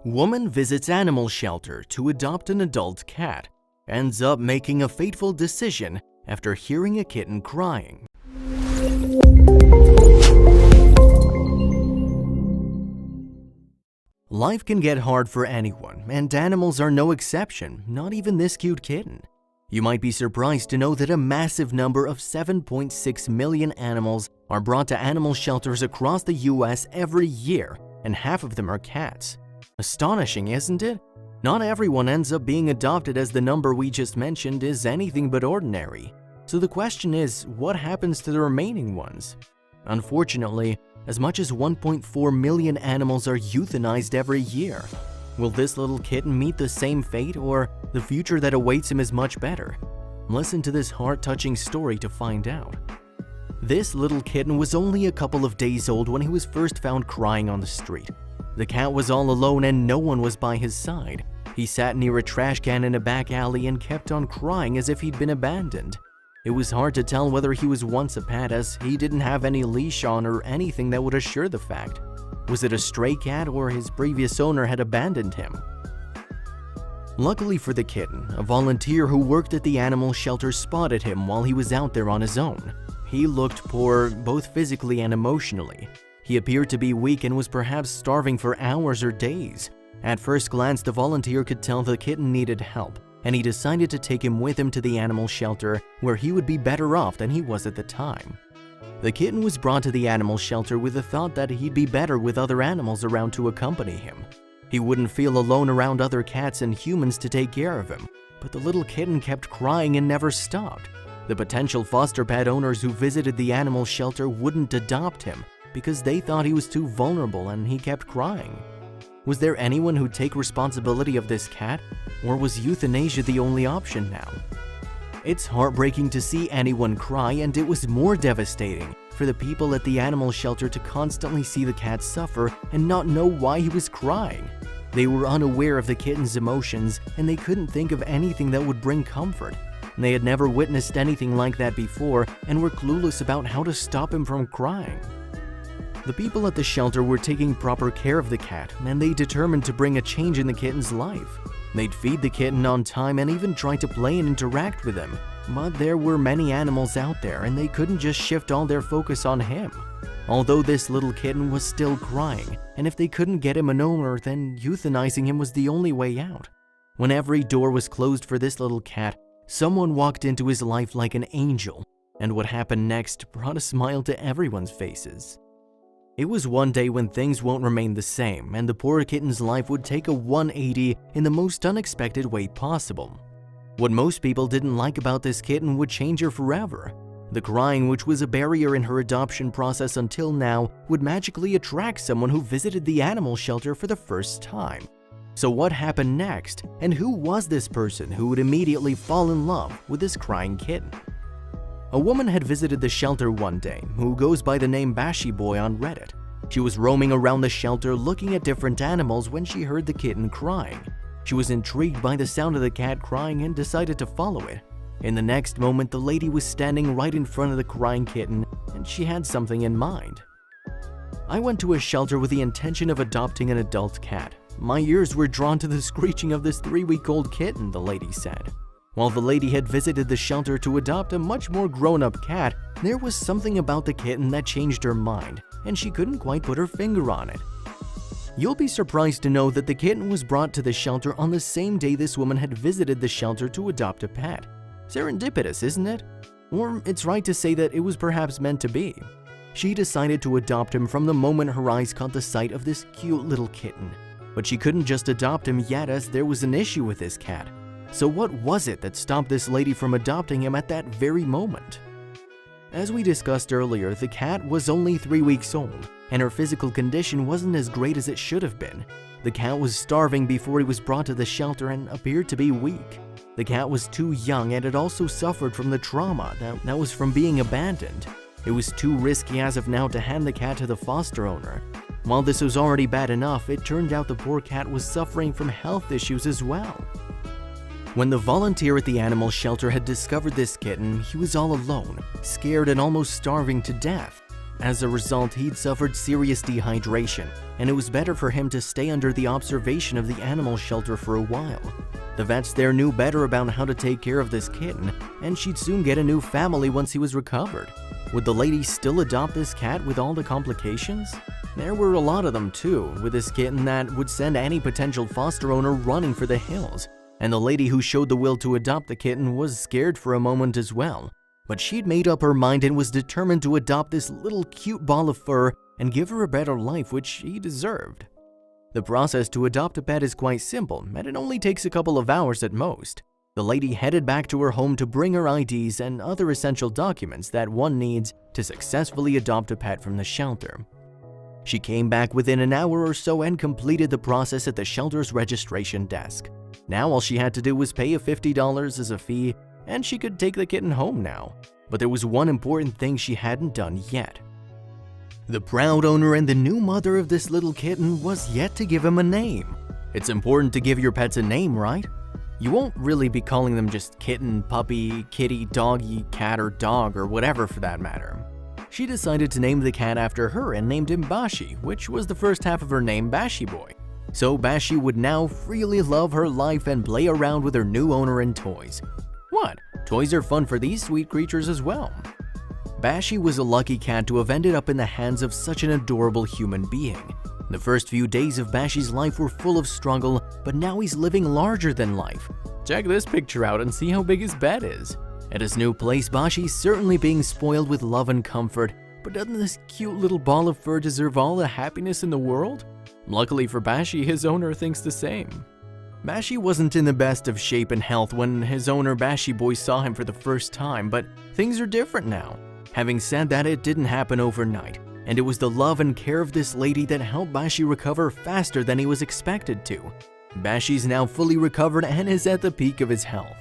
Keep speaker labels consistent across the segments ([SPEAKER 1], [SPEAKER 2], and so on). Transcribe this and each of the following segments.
[SPEAKER 1] Woman visits animal shelter to adopt an adult cat, ends up making a fateful decision after hearing a kitten crying. Life can get hard for anyone, and animals are no exception, not even this cute kitten. You might be surprised to know that a massive number of 7.6 million animals are brought to animal shelters across the US every year, and half of them are cats. Astonishing, isn't it? Not everyone ends up being adopted, as the number we just mentioned is anything but ordinary. So the question is, what happens to the remaining ones? Unfortunately, as much as 1.4 million animals are euthanized every year. Will this little kitten meet the same fate, or the future that awaits him is much better? Listen to this heart-touching story to find out. This little kitten was only a couple of days old when he was first found crying on the street. The cat was all alone and no one was by his side. He sat near a trash can in a back alley and kept on crying as if he'd been abandoned. It was hard to tell whether he was once a pet, as he didn't have any leash on or anything that would assure the fact. Was it a stray cat, or his previous owner had abandoned him? Luckily for the kitten, a volunteer who worked at the animal shelter spotted him while he was out there on his own. He looked poor, both physically and emotionally. He appeared to be weak and was perhaps starving for hours or days. At first glance, the volunteer could tell the kitten needed help, and he decided to take him with him to the animal shelter, where he would be better off than he was at the time. The kitten was brought to the animal shelter with the thought that he'd be better with other animals around to accompany him. He wouldn't feel alone around other cats and humans to take care of him, but the little kitten kept crying and never stopped. The potential foster pet owners who visited the animal shelter wouldn't adopt him because they thought he was too vulnerable and he kept crying. Was there anyone who'd take responsibility of this cat, or was euthanasia the only option now? It's heartbreaking to see anyone cry, and it was more devastating for the people at the animal shelter to constantly see the cat suffer and not know why he was crying. They were unaware of the kitten's emotions, and they couldn't think of anything that would bring comfort. They had never witnessed anything like that before and were clueless about how to stop him from crying. The people at the shelter were taking proper care of the cat, and they determined to bring a change in the kitten's life. They'd feed the kitten on time and even try to play and interact with him. But there were many animals out there, and they couldn't just shift all their focus on him. Although this little kitten was still crying, and if they couldn't get him an owner, then euthanizing him was the only way out. When every door was closed for this little cat, someone walked into his life like an angel, and what happened next brought a smile to everyone's faces. It was one day when things won't remain the same, and the poor kitten's life would take a 180 in the most unexpected way possible. What most people didn't like about this kitten would change her forever. The crying, which was a barrier in her adoption process until now, would magically attract someone who visited the animal shelter for the first time. So what happened next, and who was this person who would immediately fall in love with this crying kitten? A woman had visited the shelter one day who goes by the name Bashi Boy on Reddit. She was roaming around the shelter looking at different animals when she heard the kitten crying. She was intrigued by the sound of the cat crying and decided to follow it. In the next moment, the lady was standing right in front of the crying kitten, and she had something in mind. I went to a shelter with the intention of adopting an adult cat. My ears were drawn to the screeching of this 3-week-old kitten, the lady said. While the lady had visited the shelter to adopt a much more grown-up cat, there was something about the kitten that changed her mind, and she couldn't quite put her finger on it. You'll be surprised to know that the kitten was brought to the shelter on the same day this woman had visited the shelter to adopt a pet. Serendipitous, isn't it? Or it's right to say that it was perhaps meant to be. She decided to adopt him from the moment her eyes caught the sight of this cute little kitten. But she couldn't just adopt him yet, as there was an issue with this cat. So what was it that stopped this lady from adopting him at that very moment? As we discussed earlier, the cat was only 3 weeks old, and her physical condition wasn't as great as it should have been. The cat was starving before he was brought to the shelter and appeared to be weak. The cat was too young, and it also suffered from the trauma that was from being abandoned. It was too risky as of now to hand the cat to the foster owner. While this was already bad enough, it turned out the poor cat was suffering from health issues as well. When the volunteer at the animal shelter had discovered this kitten, he was all alone, scared and almost starving to death. As a result, he'd suffered serious dehydration, and it was better for him to stay under the observation of the animal shelter for a while. The vets there knew better about how to take care of this kitten, and she'd soon get a new family once he was recovered. Would the lady still adopt this cat with all the complications? There were a lot of them too, with this kitten that would send any potential foster owner running for the hills. And the lady who showed the will to adopt the kitten was scared for a moment as well. But she'd made up her mind and was determined to adopt this little cute ball of fur and give her a better life, which she deserved. The process to adopt a pet is quite simple, and it only takes a couple of hours at most. The lady headed back to her home to bring her IDs and other essential documents that one needs to successfully adopt a pet from the shelter. She came back within an hour or so and completed the process at the shelter's registration desk. Now all she had to do was pay a $50 as a fee, and she could take the kitten home now. But there was one important thing she hadn't done yet. The proud owner and the new mother of this little kitten was yet to give him a name. It's important to give your pets a name, right? You won't really be calling them just kitten, puppy, kitty, doggy, cat, or dog, or whatever for that matter. She decided to name the cat after her and named him Bashi, which was the first half of her name, Bashi Boy. So Bashi would now freely love her life and play around with her new owner and toys. What? Toys are fun for these sweet creatures as well. Bashi was a lucky cat to have ended up in the hands of such an adorable human being. The first few days of Bashi's life were full of struggle, but now he's living larger than life. Check this picture out and see how big his bed is. At his new place, Bashi's certainly being spoiled with love and comfort, but doesn't this cute little ball of fur deserve all the happiness in the world? Luckily for Bashi, his owner thinks the same. Bashi wasn't in the best of shape and health when his owner Bashi Boy saw him for the first time, but things are different now. Having said that, it didn't happen overnight, and it was the love and care of this lady that helped Bashi recover faster than he was expected to. Bashi's now fully recovered and is at the peak of his health.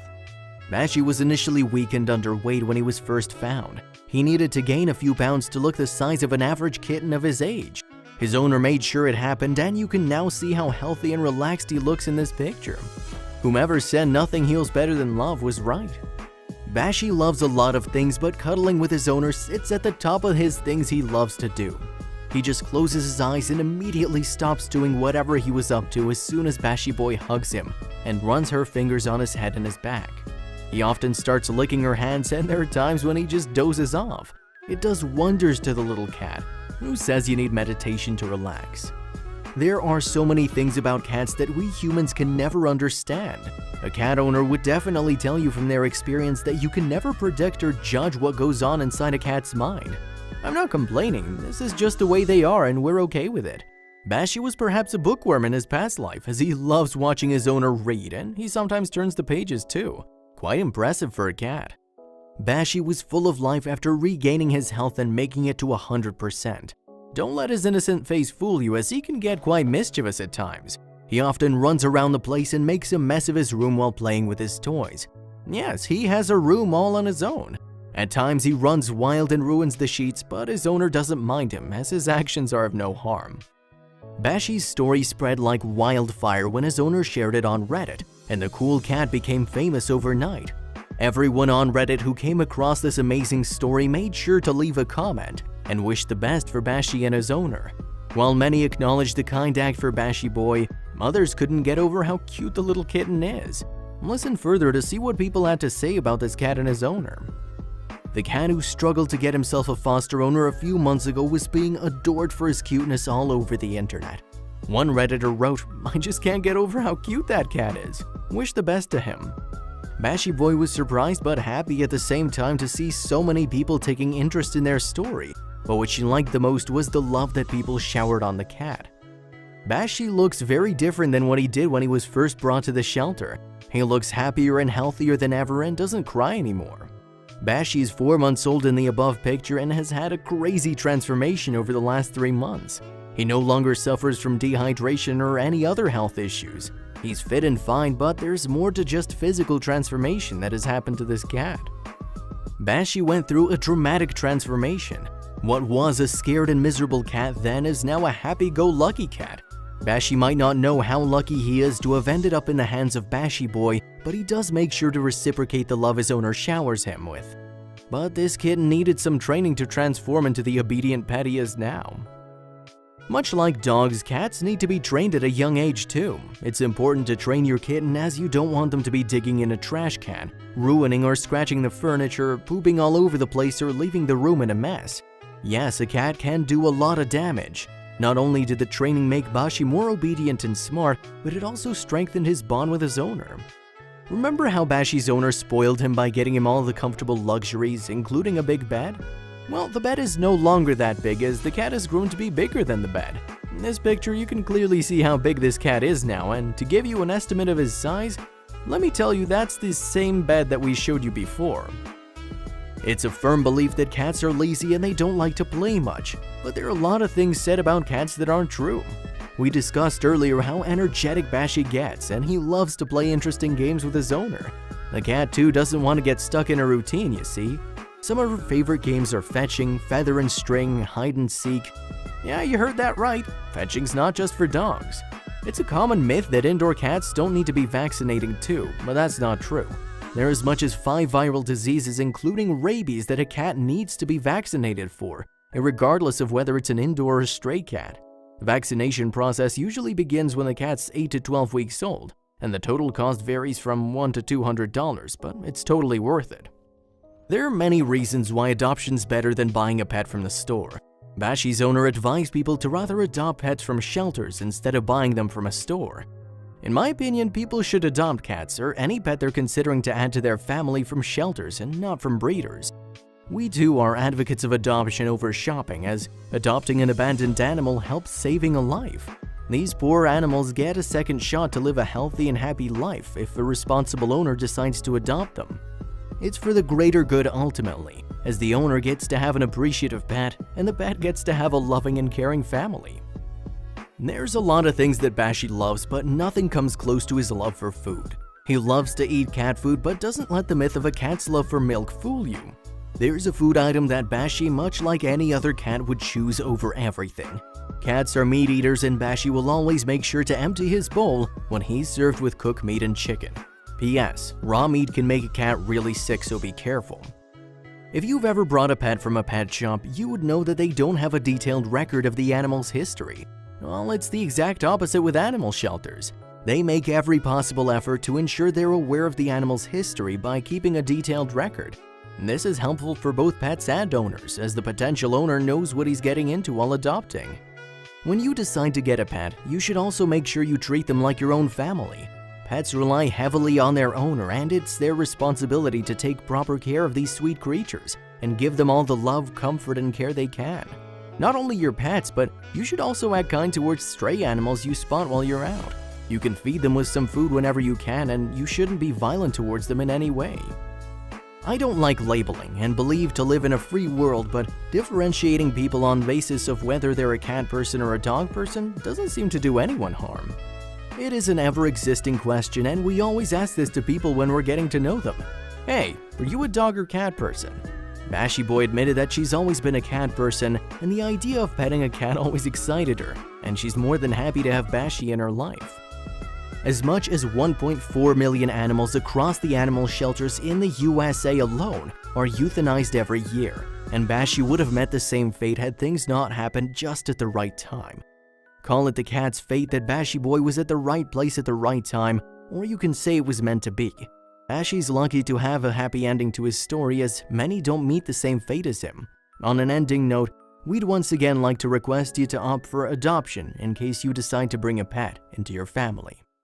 [SPEAKER 1] Bashi was initially weak and underweight when he was first found. He needed to gain a few pounds to look the size of an average kitten of his age. His owner made sure it happened, and you can now see how healthy and relaxed he looks in this picture. Whomever said nothing heals better than love was right. Bashi loves a lot of things, but cuddling with his owner sits at the top of his things he loves to do. He just closes his eyes and immediately stops doing whatever he was up to as soon as Bashi Boy hugs him and runs her fingers on his head and his back. He often starts licking her hands, and there are times when he just dozes off. It does wonders to the little cat. Who says you need meditation to relax? There are so many things about cats that we humans can never understand. A cat owner would definitely tell you from their experience that you can never predict or judge what goes on inside a cat's mind. I'm not complaining, this is just the way they are and we're okay with it. Bashi was perhaps a bookworm in his past life, as he loves watching his owner read, and he sometimes turns the pages too. Quite impressive for a cat. Bashi was full of life after regaining his health and making it to 100%. Don't let his innocent face fool you, as he can get quite mischievous at times. He often runs around the place and makes a mess of his room while playing with his toys. Yes, he has a room all on his own. At times he runs wild and ruins the sheets, but his owner doesn't mind him, as his actions are of no harm. Bashi's story spread like wildfire when his owner shared it on Reddit, and the cool cat became famous overnight. Everyone on Reddit who came across this amazing story made sure to leave a comment and wish the best for Bashi and his owner. While many acknowledged the kind act for Bashi Boy, others couldn't get over how cute the little kitten is. Listen further to see what people had to say about this cat and his owner. The cat who struggled to get himself a foster owner a few months ago was being adored for his cuteness all over the internet. One Redditor wrote, "I just can't get over how cute that cat is. Wish the best to him." Bashi Boy was surprised but happy at the same time to see so many people taking interest in their story, but what she liked the most was the love that people showered on the cat. Bashi looks very different than what he did when he was first brought to the shelter. He looks happier and healthier than ever and doesn't cry anymore. Bashi is 4 months old in the above picture and has had a crazy transformation over the last 3 months. He no longer suffers from dehydration or any other health issues. He's fit and fine, but there's more to just physical transformation that has happened to this cat. Bashi went through a dramatic transformation. What was a scared and miserable cat then is now a happy-go-lucky cat. Bashi might not know how lucky he is to have ended up in the hands of Bashi Boy, but he does make sure to reciprocate the love his owner showers him with. but this kitten needed some training to transform into the obedient pet he is now. Much like dogs, cats need to be trained at a young age too. It's important to train your kitten as you don't want them to be digging in a trash can, ruining or scratching the furniture, pooping all over the place, or leaving the room in a mess. Yes, a cat can do a lot of damage. Not only did the training make Bashi more obedient and smart, but it also strengthened his bond with his owner. Remember how Bashi's owner spoiled him by getting him all the comfortable luxuries, including a big bed? Well, the bed is no longer that big as the cat has grown to be bigger than the bed. In this picture, you can clearly see how big this cat is now, and to give you an estimate of his size, let me tell you that's the same bed that we showed you before. It's a firm belief that cats are lazy and they don't like to play much, but there are a lot of things said about cats that aren't true. We discussed earlier how energetic Bashi gets, and he loves to play interesting games with his owner. The cat too doesn't want to get stuck in a routine, you see. Some of her favorite games are fetching, feather and string, hide and seek. Yeah, you heard that right, fetching's not just for dogs. It's a common myth that indoor cats don't need to be vaccinating too, but that's not true. There are as much as 5 viral diseases, including rabies, that a cat needs to be vaccinated for, regardless of whether it's an indoor or stray cat. The vaccination process usually begins when the cat's 8 to 12 weeks old, and the total cost varies from $1 to $200, but it's totally worth it. There are many reasons why adoption's better than buying a pet from the store. Bashi's owner advised people to rather adopt pets from shelters instead of buying them from a store. In my opinion, people should adopt cats or any pet they're considering to add to their family from shelters and not from breeders. We too are advocates of adoption over shopping, as adopting an abandoned animal helps saving a life. These poor animals get a second shot to live a healthy and happy life if a responsible owner decides to adopt them. It's for the greater good ultimately, as the owner gets to have an appreciative pet and the pet gets to have a loving and caring family. There's a lot of things that Bashi loves, but nothing comes close to his love for food. He loves to eat cat food but doesn't let the myth of a cat's love for milk fool you. There's a food item that Bashi, much like any other cat, would choose over everything. Cats are meat eaters, and Bashi will always make sure to empty his bowl when he's served with cooked meat and chicken. P.S. Raw meat can make a cat really sick, so be careful. If you've ever brought a pet from a pet shop, you would know that they don't have a detailed record of the animal's history. Well, it's the exact opposite with animal shelters. They make every possible effort to ensure they're aware of the animal's history by keeping a detailed record. This is helpful for both pets and owners, as the potential owner knows what he's getting into while adopting. When you decide to get a pet, you should also make sure you treat them like your own family. Pets rely heavily on their owner, and it's their responsibility to take proper care of these sweet creatures and give them all the love, comfort, and care they can. Not only your pets, but you should also act kind towards stray animals you spot while you're out. You can feed them with some food whenever you can, and you shouldn't be violent towards them in any way. I don't like labeling and believe to live in a free world, but differentiating people on basis of whether they're a cat person or a dog person doesn't seem to do anyone harm. It is an ever-existing question, and we always ask this to people when we're getting to know them. Hey, are you a dog or cat person? Bashi Boy admitted that she's always been a cat person, and the idea of petting a cat always excited her, and she's more than happy to have Bashi in her life. As much as 1.4 million animals across the animal shelters in the USA alone are euthanized every year, and Bashi would have met the same fate had things not happened just at the right time. Call it the cat's fate that Bashi Boy was at the right place at the right time, or you can say it was meant to be. Bashi's lucky to have a happy ending to his story, as many don't meet the same fate as him. On an ending note, we'd once again like to request you to opt for adoption in case you decide to bring a pet into your family.